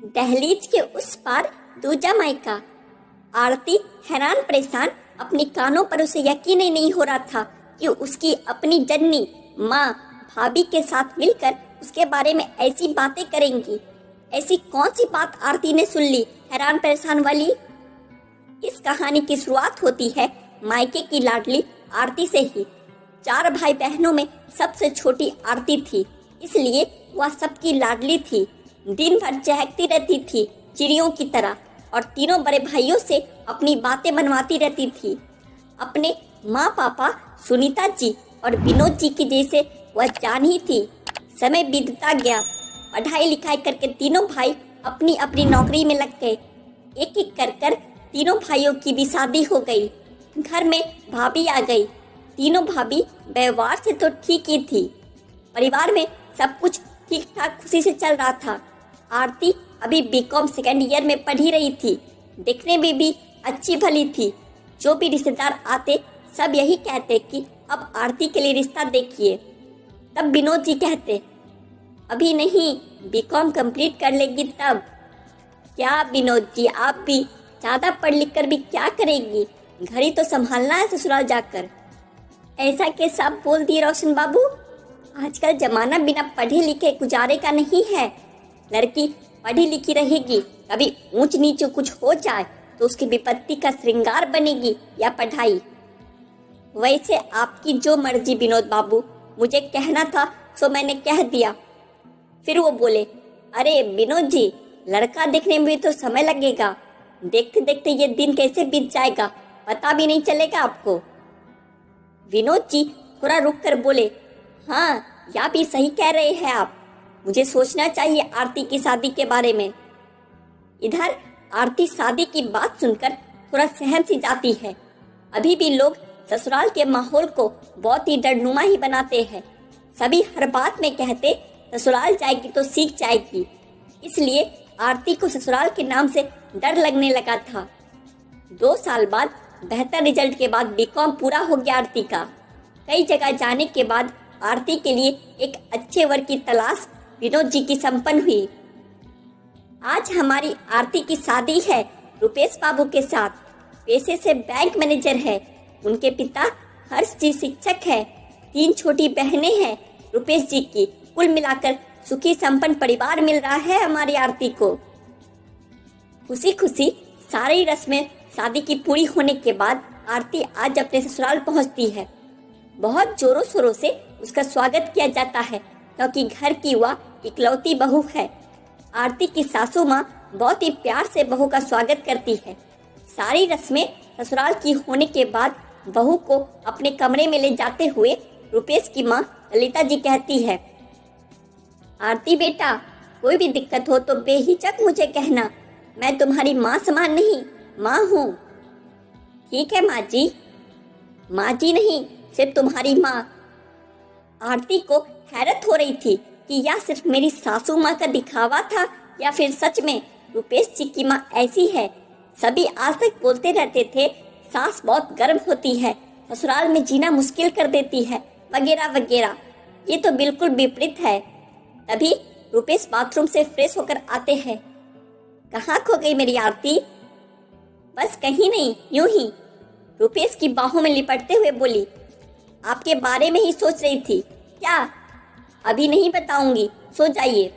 दहलीज के उस पार दूजा मायका। आरती हैरान परेशान, अपने कानों पर उसे यकीन ही नहीं हो रहा था कि उसकी अपनी जननी माँ भाभी के साथ मिलकर उसके बारे में ऐसी बातें करेंगी। ऐसी कौन सी बात आरती ने सुन ली हैरान परेशान वाली। इस कहानी की शुरुआत होती है मायके की लाडली आरती से ही। 4 भाई बहनों में सबसे छोटी आरती थी, इसलिए वह सबकी लाडली थी। दिन भर चहकती रहती थी चिड़ियों की तरह और तीनों बड़े भाइयों से अपनी बातें बनवाती रहती थी। अपने माँ पापा सुनीता जी और विनोद जी की जैसे वह जान ही थी। समय बीतता गया, पढ़ाई लिखाई करके तीनों भाई अपनी अपनी नौकरी में लग गए। एक एक कर तीनों भाइयों की भी शादी हो गई। घर में भाभी आ गई। तीनों भाभी व्यवहार से तो ठीक ही थी। परिवार में सब कुछ ठीक ठाक खुशी से चल रहा था। आरती अभी बीकॉम सेकेंड ईयर में पढ़ ही रही थी। दिखने में भी अच्छी भली थी। जो भी रिश्तेदार आते सब यही कहते कि अब आरती के लिए रिश्ता देखिए। तब विनोद जी कहते, अभी नहीं, बीकॉम कंप्लीट कर लेगी तब। क्या विनोद जी, आप भी ज़्यादा पढ़ लिख कर भी क्या करेगी? घर ही तो संभालना है ससुराल जाकर। ऐसा कैसा आप बोल दिए रोशन बाबू? आजकल जमाना बिना पढ़े लिखे गुजारे का नहीं है। लड़की पढ़ी लिखी रहेगी, कभी ऊंच नीच कुछ हो जाए तो उसकी विपत्ति का श्रृंगार बनेगी या पढ़ाई। वैसे आपकी जो मर्जी विनोद बाबू, मुझे कहना था सो मैंने कह दिया। फिर वो बोले, अरे विनोद जी, लड़का देखने में भी तो समय लगेगा। देखते देखते ये दिन कैसे बीत जाएगा पता भी नहीं चलेगा आपको। विनोद जी थोड़ा रुक कर बोले, हाँ या भी सही कह रहे हैं आप। मुझे सोचना चाहिए आरती की शादी के बारे में। इधर आरती शादी की बात सुनकर थोड़ा सहम सी जाती है। अभी भी लोग ससुराल के माहौल को बहुत ही डरनुमा ही बनाते हैं। सभी हर बात में कहते ससुराल जाएगी तो सीख जाएगी। इसलिए आरती को ससुराल के नाम से डर लगने लगा था। 2 साल बाद बेहतर रिजल्ट के बाद बीकॉम पूरा हो गया आरती का। कई जगह जाने के बाद आरती के लिए एक अच्छे वर की तलाश विनोद जी की संपन्न हुई। आज हमारी आरती की शादी है रुपेश बाबू के साथ। पेशे से बैंक मैनेजर है। उनके पिता हर्ष जी शिक्षक है। 3 छोटी बहनें हैं रुपेश जी की। कुल मिलाकर सुखी संपन्न परिवार मिल रहा है हमारी आरती को। खुशी खुशी सारी रस्में शादी की पूरी होने के बाद आरती आज अपने ससुराल पहुंचती है। बहुत जोरों शोरों से उसका स्वागत किया जाता है क्योंकि घर की वह इकलौती बहू है। आरती की सासू माँ बहुत ही प्यार से बहू का स्वागत करती है। सारी रस्में ससुराल की होने के बाद बहू को अपने कमरे में ले जाते हुए रुपेश की माँ ललिता जी कहती है, आरती बेटा, कोई भी दिक्कत हो तो बेहिचक मुझे कहना। मैं तुम्हारी माँ समान नहीं, माँ हूँ। ठीक है माँ जी। माँ जी नहीं, सिर्फ तुम्हारी माँ। आरती को हैरत हो रही थी कि यह सिर्फ मेरी सासू माँ का दिखावा था या फिर सच में रुपेश जी की माँ ऐसी है। सभी आज तक बोलते रहते थे सास बहुत गर्म होती है, ससुराल में जीना मुश्किल कर देती है, वगैरह वगैरह। ये तो बिल्कुल विपरीत है। तभी रुपेश बाथरूम से फ्रेश होकर आते हैं। कहाँ खो गई मेरी आरती? बस कहीं नहीं, यूं ही। रुपेश की बाहों में लिपटते हुए बोली, आपके बारे में ही सोच रही थी। क्या? अभी नहीं बताऊंगी, सो जाइए।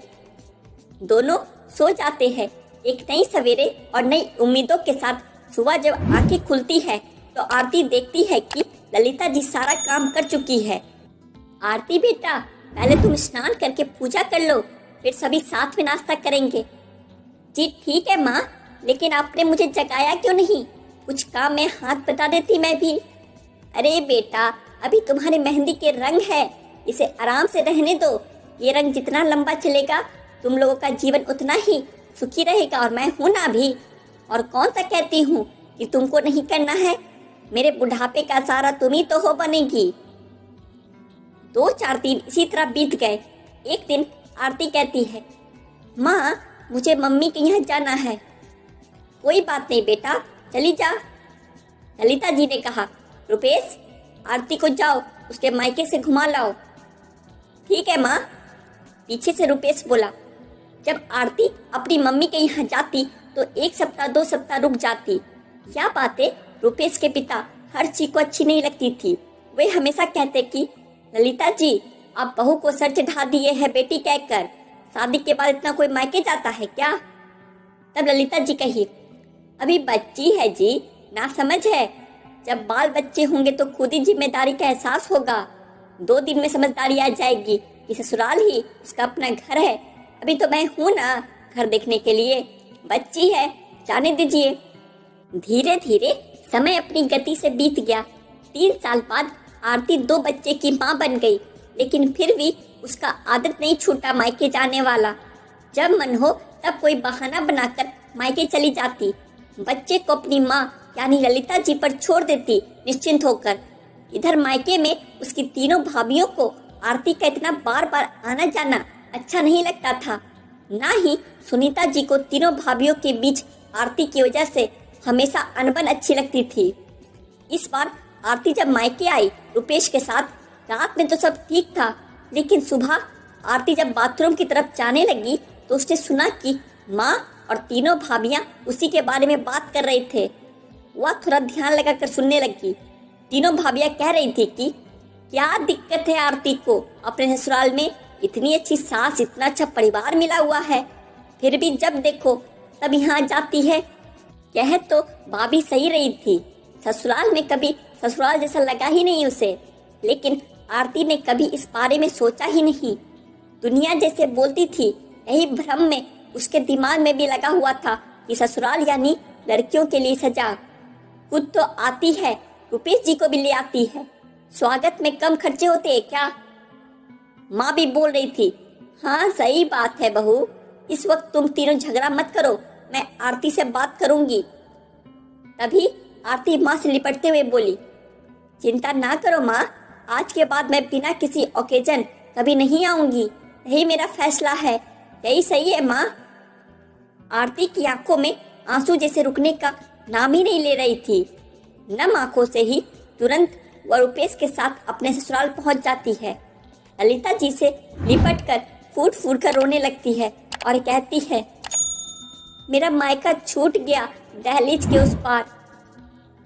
दोनों सो जाते हैं। एक नई सवेरे और नई उम्मीदों के साथ सुबह जब आंखें खुलती है तो आरती देखती है कि ललिता जी सारा काम कर चुकी है। आरती बेटा, पहले तुम स्नान करके पूजा कर लो, फिर सभी साथ में नाश्ता करेंगे। जी ठीक है माँ, लेकिन आपने मुझे जगाया क्यों नहीं? कुछ काम में हाथ बटा देती मैं भी। अरे बेटा, अभी तुम्हारे मेहंदी के रंग है, इसे आराम से रहने दो। ये रंग जितना लंबा चलेगा तुम लोगों का जीवन उतना ही सुखी रहेगा और मैं हूं ना भी। और कौन सा कहती हूँ कि तुमको नहीं करना है? मेरे बुढ़ापे का सारा तुम ही तो हो बनेगी। 2-4 दिन इसी तरह बीत गए। एक दिन आरती कहती है, माँ मुझे मम्मी के यहाँ जाना है। कोई बात नहीं बेटा, चली जा। ललिता जी ने कहा, रुपेश आरती को जाओ उसके मायके से घुमा लाओ। ठीक है माँ। पीछे से रुपेश बोला, जब आरती अपनी मम्मी के यहाँ जाती तो 1 सप्ताह 2 सप्ताह रुक जाती। यह बातें रुपेश के पिता हर्षी को अच्छी नहीं लगती थी। वे हमेशा कहते कि ललिता जी, आप बहू को सर चढ़ा दिए हैं बेटी कहकर, शादी के बाद इतना कोई मायके जाता है क्या? तब ललिता जी कही, अभी बच्ची है जी, ना समझ है। जब बाल बच्चे होंगे तो खुद ही जिम्मेदारी का एहसास होगा। 2 दिन में समझदारी आ जाएगी कि ससुराल ही उसका अपना घर है। अभी तो मैं हूं ना घर देखने के लिए, बच्ची है, जाने दीजिए। धीरे धीरे समय अपनी गति से बीत गया। 3 साल बाद आरती 2 बच्चे की माँ बन गई, लेकिन फिर भी उसका आदत नहीं छूटा मायके जाने वाला। जब मन हो तब कोई बहाना बनाकर मायके चली जाती, बच्चे को अपनी माँ यानी ललिता जी पर छोड़ देती निश्चिंत होकर। इधर मायके में उसकी तीनों भाभियों को आरती का इतना बार बार आना जाना अच्छा नहीं लगता था। ना ही सुनीता जी को तीनों भाभियों के बीच आरती की वजह से हमेशा अनबन अच्छी लगती थी। इस बार आरती जब मायके आई रुपेश के साथ, रात में तो सब ठीक था, लेकिन सुबह आरती जब बाथरूम की तरफ जाने लगी तो उसने सुना कि माँ और तीनों भाभियां उसी के बारे में बात कर रहे थे। वह थोड़ा ध्यान लगाकर सुनने लगी। तीनों भाभियां कह रही थी कि क्या दिक्कत है आरती को अपने ससुराल में, इतनी अच्छी सास, इतना अच्छा परिवार मिला हुआ है, फिर भी जब देखो तब यहाँ जाती है। कह तो भाभी सही रही थी, ससुराल में कभी ससुराल जैसा लगा ही नहीं उसे, लेकिन आरती ने कभी इस बारे में सोचा ही नहीं। दुनिया जैसे बोलती थी, यही भ्रम में उसके दिमाग में भी लगा हुआ था कि ससुराल यानी लड़कियों के लिए सजा। खुद तो आती है, रुपेश जी को भी ले आती है, स्वागत में कम खर्चे होते हैं क्या? माँ भी बोल रही थी, हाँ सही बात है बहू, इस वक्त तुम तीनों झगड़ा मत करो, मैं आरती से बात करूंगी। तभी आरती माँ से लिपटते हुए बोली, चिंता ना करो माँ, आज के बाद मैं बिना किसी ओकेजन कभी नहीं आऊंगी, यही मेरा फैसला है, यही सही है माँ। आरती की आंखों में आंसू जैसे रुकने का नाम ही नहीं ले रही थी। नम आंखों से ही तुरंत वह रुपेश के साथ अपने ससुराल पहुंच जाती है। ललिता जी से लिपटकर फूट फूट कर रोने लगती है और कहती है, मेरा मायका छूट गया दहलीज के उस पार।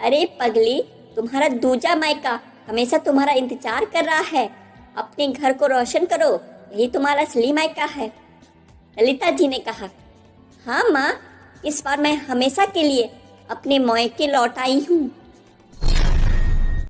अरे पगली, तुम्हारा दूजा मायका हमेशा तुम्हारा इंतजार कर रहा है, अपने घर को रोशन करो, यही तुम्हारा असली मायका है। ललिता जी ने कहा, हाँ माँ, इस बार मैं हमेशा के लिए अपने मायके लौट आई हूँ।